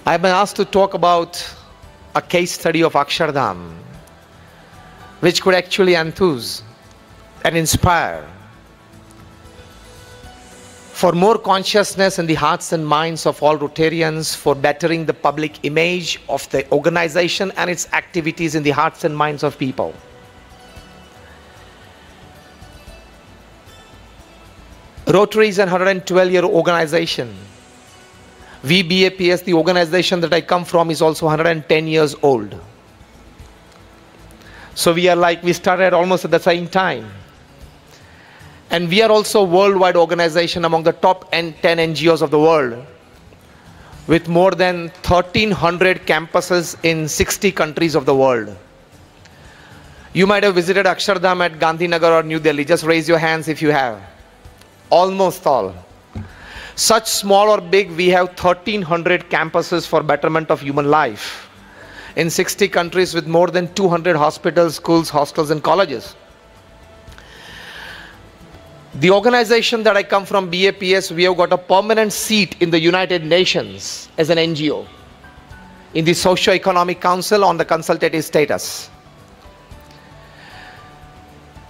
I've been asked to talk about a case study of Akshardham, which could actually enthuse and inspire for more consciousness in the hearts and minds of all Rotarians, for bettering the public image of the organization and its activities in the hearts and minds of people. Rotary is a 112-year organization. VBAPS, the organization that I come from, is also 110 years old. So we started almost at the same time. And we are also a worldwide organization among the top 10 NGOs of the world, with more than 1,300 campuses in 60 countries of the world. You might have visited Akshardham at Gandhinagar or New Delhi. Just raise your hands if you have. Almost all. Such small or big, we have 1,300 campuses for betterment of human life in 60 countries, with more than 200 hospitals, schools, hostels, and colleges. The organization that I come from, BAPS, we have got a permanent seat in the United Nations as an NGO, in the Socio-Economic Council on the consultative status.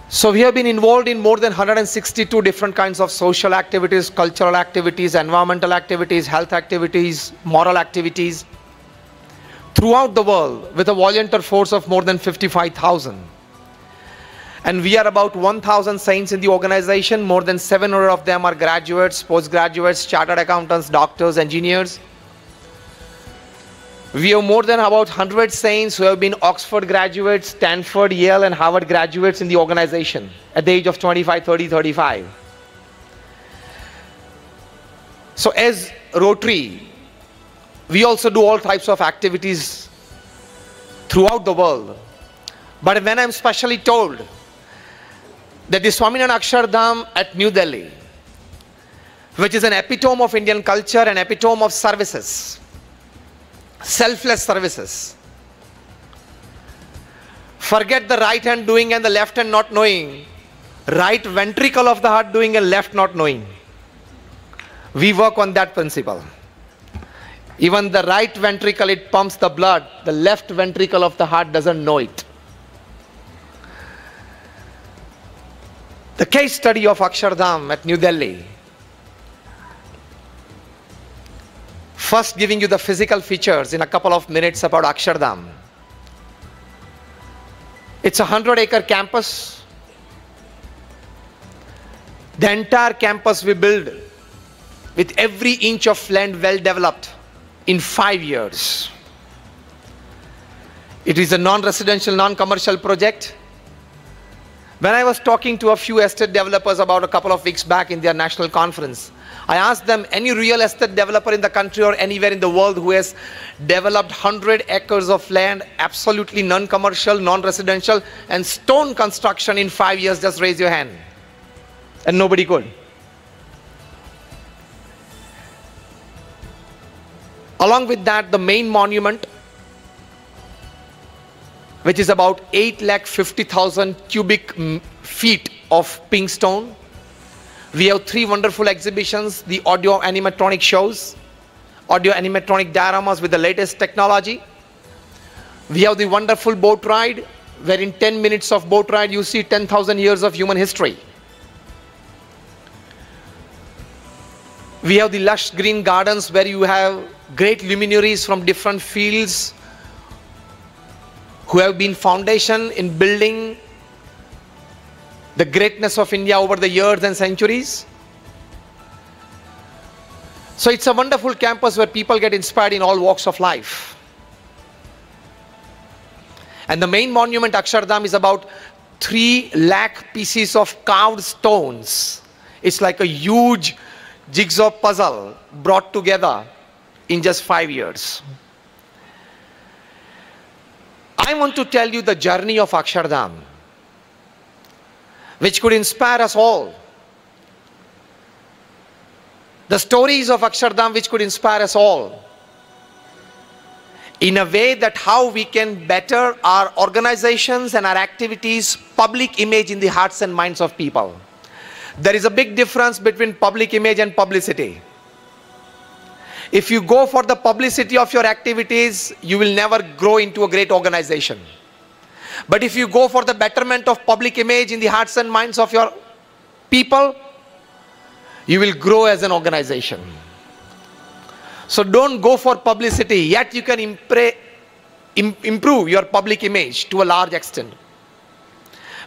So we have been involved in more than 162 different kinds of social activities, cultural activities, environmental activities, health activities, moral activities throughout the world, with a volunteer force of more than 55,000. And we are about 1,000 saints in the organization. More than 700 of them are graduates, postgraduates, chartered accountants, doctors, engineers. We have more than about 100 saints who have been Oxford graduates, Stanford, Yale, and Harvard graduates in the organization at the age of 25, 30, 35. So as Rotary, we also do all types of activities throughout the world. But when I'm specially told that the Swaminarayan Akshardham at New Delhi, which is an epitome of Indian culture, an epitome of services, selfless services. Forget the right hand doing and the left hand not knowing. Right ventricle of the heart doing and left not knowing. We work on that principle. Even the right ventricle, it pumps the blood. The left ventricle of the heart doesn't know it. The case study of Akshardham at New Delhi. First, giving you the physical features in a couple of minutes about Akshardham. It's a 100-acre campus. The entire campus we built with every inch of land well developed in 5 years. It is a non-residential, non-commercial project. When I was talking to a few estate developers about a couple of weeks back in their national conference, I asked them, any real estate developer in the country or anywhere in the world who has developed 100 acres of land, absolutely non-commercial, non-residential, and stone construction in 5 years, just raise your hand. And nobody could. Along with that, the main monument, which is about 850,000 cubic feet of pink stone. We have 3 wonderful exhibitions, the audio animatronic shows, audio animatronic dioramas with the latest technology. We have the wonderful boat ride, where in 10 minutes of boat ride you see 10,000 years of human history. We have the lush green gardens, where you have great luminaries from different fields who have been foundation in building the greatness of India over the years and centuries. So it's a wonderful campus where people get inspired in all walks of life. And the main monument, Akshardham, is about 3 lakh pieces of carved stones. It's like a huge jigsaw puzzle brought together in just 5 years. I want to tell you the journey of Akshardham, which could inspire us all. The stories of Akshardham which could inspire us all, in a way that how we can better our organizations and our activities, public image in the hearts and minds of people. There is a big difference between public image and publicity. If you go for the publicity of your activities, you will never grow into a great organization. But if you go for the betterment of public image in the hearts and minds of your people, you will grow as an organization. So don't go for publicity, yet you can improve your public image to a large extent.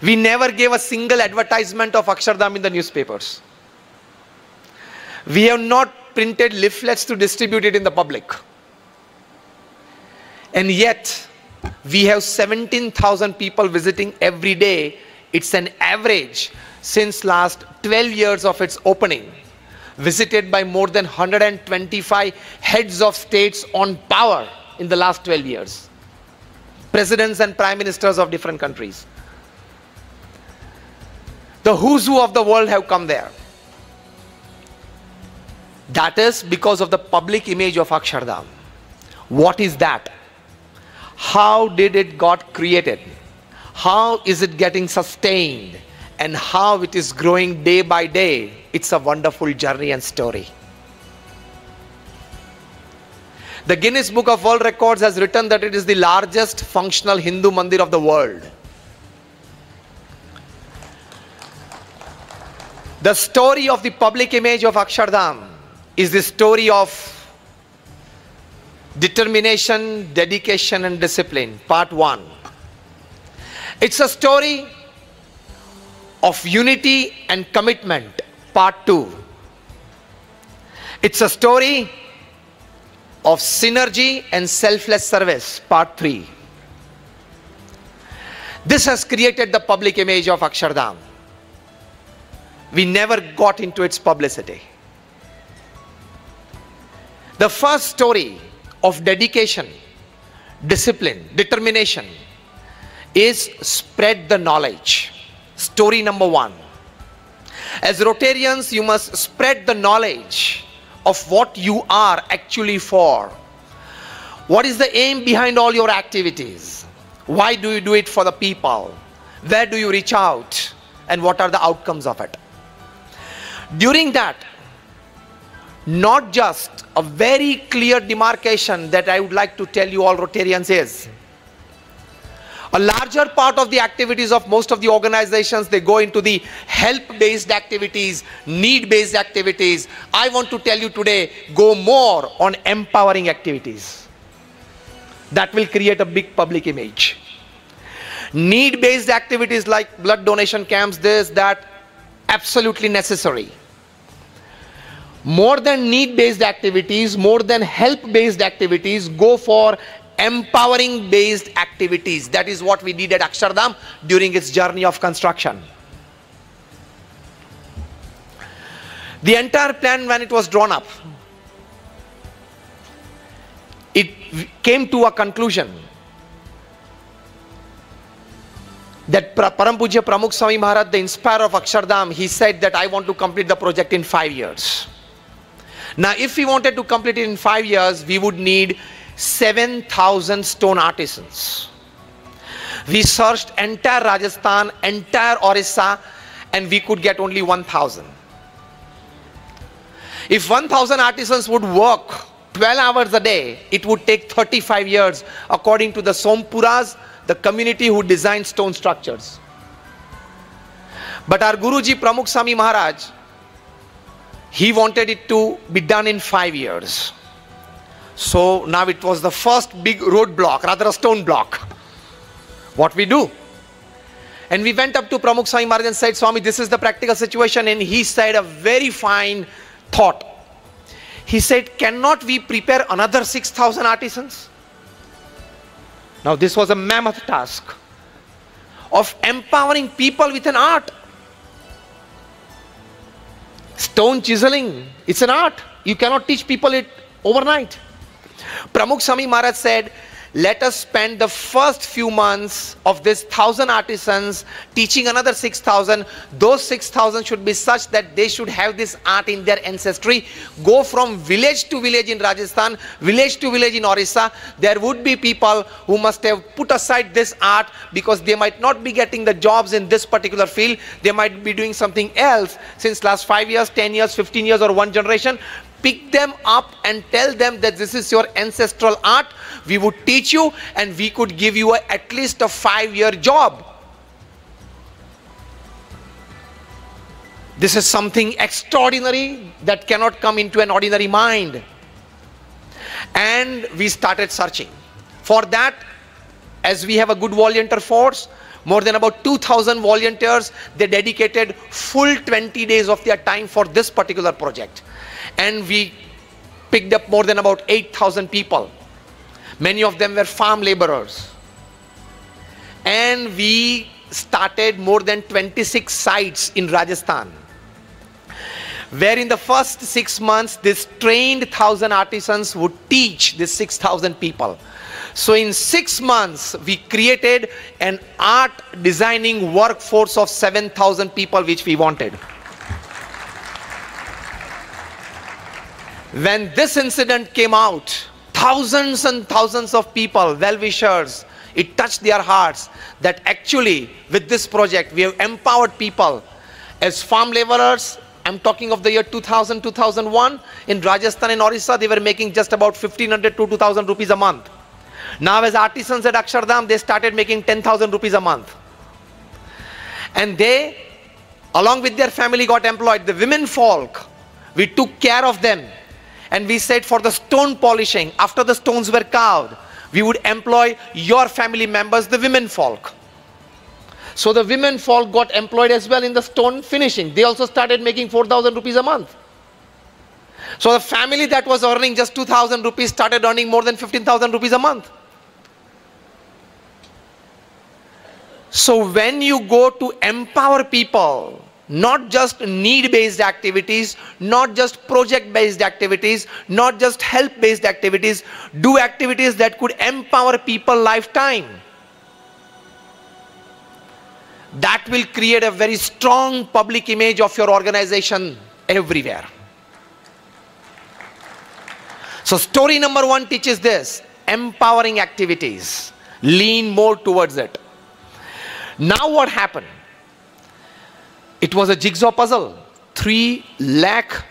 We never gave a single advertisement of Akshardham in the newspapers. We have not printed leaflets to distribute it in the public. And yet, we have 17,000 people visiting every day. It's an average since last 12 years of its opening. Visited by more than 125 heads of states on power in the last 12 years. Presidents and prime ministers of different countries. The who's who of the world have come there. That is because of the public image of Akshardham. What is that? How did it got created? How is it getting sustained? And how it is growing day by day? It's a wonderful journey and story. The Guinness Book of World Records has written that it is the largest functional Hindu mandir of the world. The story of the public image of Akshardham is the story of determination, dedication and discipline, part 1. It's a story of unity and commitment, part 2. It's a story of synergy and selfless service, part 3. This has created the public image of Akshardham. We never got into its publicity. The first story of dedication, discipline, determination is spread the knowledge. Story number 1. As Rotarians, you must spread the knowledge of what you are actually for. What is the aim behind all your activities? Why do you do it for the people? Where do you reach out? And what are the outcomes of it? During that, not just a very clear demarcation that I would like to tell you all Rotarians is, a larger part of the activities of most of the organizations, they go into the help-based activities, need-based activities. I want to tell you today, go more on empowering activities. That will create a big public image. Need-based activities like blood donation camps, this, that, absolutely necessary. More than need-based activities, more than help-based activities, go for empowering-based activities. That is what we did at Akshardham during its journey of construction. The entire plan, when it was drawn up, it came to a conclusion that Param Pujya Pramukh Swami Maharaj, the inspirer of Akshardham, he said that I want to complete the project in 5 years. Now, if we wanted to complete it in 5 years, we would need 7,000 stone artisans. We searched entire Rajasthan, entire Orissa, and we could get only 1,000. If 1,000 artisans would work 12 hours a day, it would take 35 years, according to the Sompuras, the community who designed stone structures. But our Guruji Pramukh Swami Maharaj, he wanted it to be done in 5 years. So now it was the first big road block, rather a stone block. What we do? And we went up to Pramukh Swami Maharaj and said, Swami, this is the practical situation. And he said a very fine thought. He said, cannot we prepare another 6,000 artisans? Now this was a mammoth task of empowering people with an art. Stone chiseling, it's an art. You cannot teach people it overnight. Pramukh Swami Maharaj said, let us spend the first few months of this 1,000 artisans teaching another 6,000. Those 6,000 should be such that they should have this art in their ancestry. Go from village to village in Rajasthan, village to village in Orissa. There would be people who must have put aside this art because they might not be getting the jobs in this particular field. They might be doing something else since last 5 years, 10 years, 15 years or one generation. pick them up and tell them that this is your ancestral art, we would teach you and we could give you at least a 5-year job. This is something extraordinary that cannot come into an ordinary mind. And we started searching. For that, as we have a good volunteer force, more than about 2,000 volunteers, they dedicated full 20 days of their time for this particular project. And we picked up more than about 8,000 people. Many of them were farm laborers. And we started more than 26 sites in Rajasthan, where in the first 6 months, this trained 1,000 artisans would teach these 6,000 people. So in 6 months, we created an art designing workforce of 7,000 people, which we wanted. When this incident came out, thousands and thousands of people, well-wishers, it touched their hearts that actually with this project, we have empowered people as farm laborers. I'm talking of the year 2000, 2001. In Rajasthan and Orissa, they were making just about 1,500 to 2,000 rupees a month. Now as artisans at Akshardham, they started making 10,000 rupees a month. And they, along with their family, got employed. The women folk, we took care of them. And we said for the stone polishing, after the stones were carved, we would employ your family members, the women folk. So the women folk got employed as well in the stone finishing. They also started making 4,000 rupees a month. So the family that was earning just 2,000 rupees started earning more than 15,000 rupees a month. So when you go to empower people, not just need-based activities, not just project-based activities, not just help-based activities, do activities that could empower people lifetime. That will create a very strong public image of your organization everywhere. So story number 1 teaches this: empowering activities. Lean more towards it. Now what happened? It was a jigsaw puzzle. 3 lakh